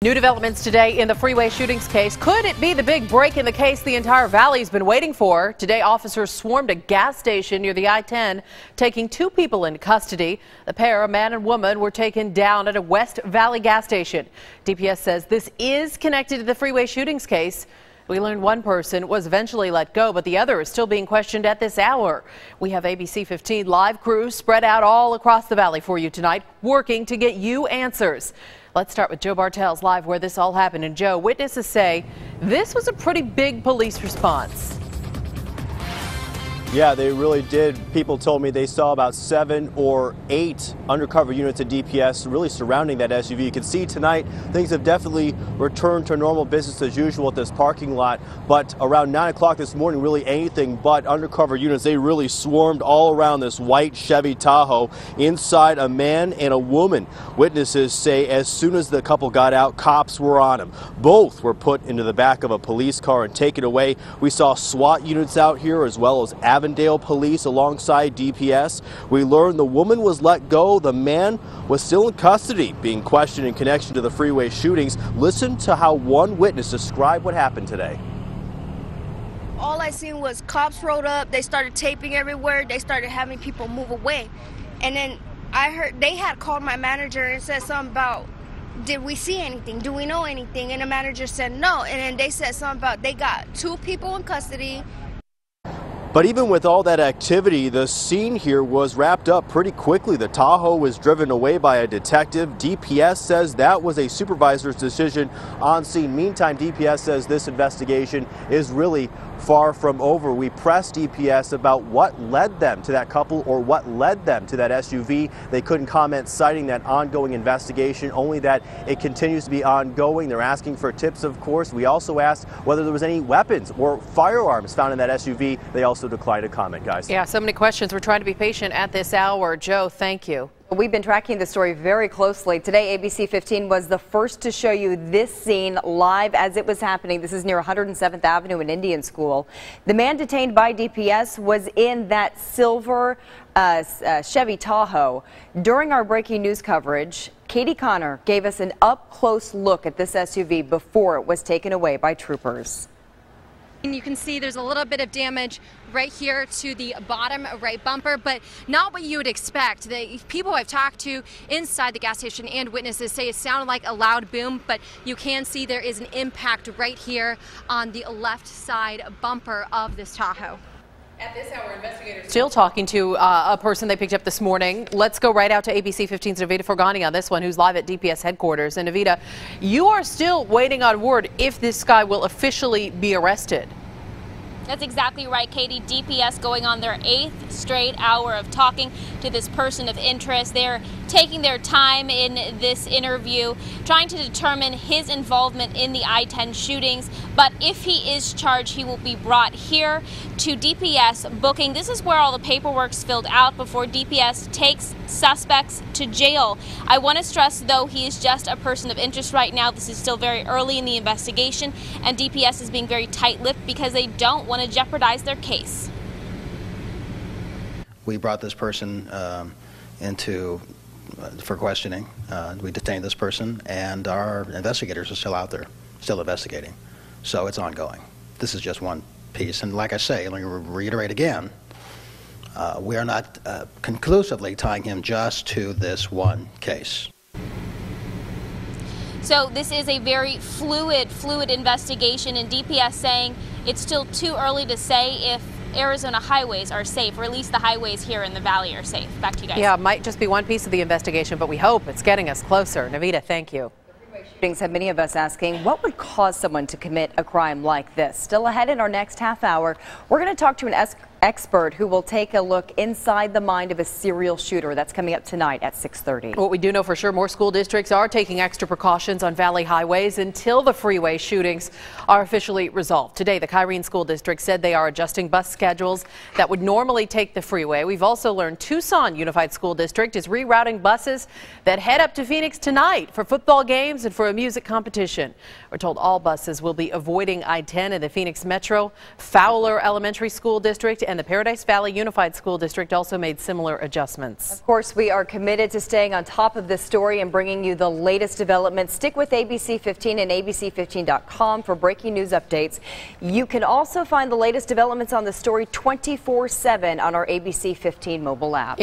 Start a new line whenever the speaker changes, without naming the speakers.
New developments today in the freeway shootings case. Could it be the big break in the case the entire valley's been waiting for? Today, officers swarmed a gas station near the I-10, taking two people into custody. The pair, a man and woman, were taken down at a West Valley gas station. DPS says this is connected to the freeway shootings case. We learned one person was eventually let go, but the other is still being questioned at this hour. We have ABC 15 live crews spread out all across the valley for you tonight, working to get you answers. Let's start with Joe Bartels live where this all happened. And Joe, witnesses say this was a pretty big police response.
Yeah, they really did. People told me they saw about 7 or 8 undercover units of DPS really surrounding that SUV. You can see tonight things have definitely returned to normal business as usual at this parking lot. But around 9 o'clock this morning, really anything but undercover units. They really swarmed all around this white Chevy Tahoe. Inside, a man and a woman. Witnesses say as soon as the couple got out, cops were on them. Both were put into the back of a police car and taken away. We saw SWAT units out here as well as Avondale police alongside DPS. We learned the woman was let go. The man was still in custody, being questioned in connection to the freeway shootings. Listen to how one witness described what happened today.
All I seen was cops rolled up. They started taping everywhere. They started having people move away. And then I heard they had called my manager and said something about, did we see anything? Do we know anything? And the manager said no. And then they said something about they got 2 people in custody.
But even with all that activity, the scene here was wrapped up pretty quickly. The Tahoe was driven away by a detective. DPS says that was a supervisor's decision on scene. Meantime, DPS says this investigation is really far from over. We pressed DPS about what led them to that couple or what led them to that SUV. They couldn't comment, citing that ongoing investigation, only that it continues to be ongoing. They're asking for tips, of course. We also asked whether there was any weapons or firearms found in that SUV. They also declined to comment, guys.
Yeah, so many questions. We're trying to be patient at this hour. Joe, thank you.
We've been tracking the story very closely. Today, ABC 15 was the first to show you this scene live as it was happening. This is near 107th Avenue in Indian School. The man detained by DPS was in that silver Chevy Tahoe. During our breaking news coverage, Katie Connor gave us an up-close look at this SUV before it was taken away by troopers.
And you can see there's a little bit of damage right here to the bottom right bumper, but not what you would expect. The people I've talked to inside the gas station and witnesses say it sounded like a loud boom, but you can see there is an impact right here on the left side bumper of this Tahoe.
At this hour, investigators still talking to a person they picked up this morning. Let's go right out to ABC 15's Navita Forgani on this one, who's live at DPS headquarters. And Navita, you are still waiting on word if this guy will officially be arrested.
That's exactly right, Katie. DPS going on their 8th straight hour of talking to this person of interest. They're taking their time in this interview, trying to determine his involvement in the I-10 shootings. But if he is charged, he will be brought here to DPS booking. This is where all the paperwork's filled out before DPS takes suspects to jail. I want to stress, though, he is just a person of interest right now. This is still very early in the investigation, and DPS is being very tight-lipped because they don't want to jeopardize their case.
We brought this person for questioning. We detained this person, and our investigators are still out there, still investigating. So it's ongoing. This is just one piece. And like I say, let me reiterate again, we are not conclusively tying him just to this one case.
So this is a very fluid investigation, and DPS saying it's still too early to say if Arizona highways are safe, or at least the highways here in the valley are safe. Back to you guys.
Yeah, it might just be one piece of the investigation, but we hope it's getting us closer. Navita, thank you.
Shootings have many of us asking what would cause someone to commit a crime like this. Still ahead in our next half hour, we're going to talk to an expert who will take a look inside the mind of a serial shooter. That's coming up tonight at 6:30.
What we do know for sure, more school districts are taking extra precautions on valley highways until the freeway shootings are officially resolved. Today, the Kyrene School District said they are adjusting bus schedules that would normally take the freeway. We've also learned Tucson Unified School District is rerouting buses that head up to Phoenix tonight for football games and for a music competition. We're told all buses will be avoiding I-10 in the Phoenix Metro, Fowler Elementary School District, and and the Paradise Valley Unified School District also made similar adjustments.
Of course, we are committed to staying on top of this story and bringing you the latest developments. Stick with ABC 15 and ABC15.com for breaking news updates. You can also find the latest developments on the story 24/7 on our ABC 15 mobile app.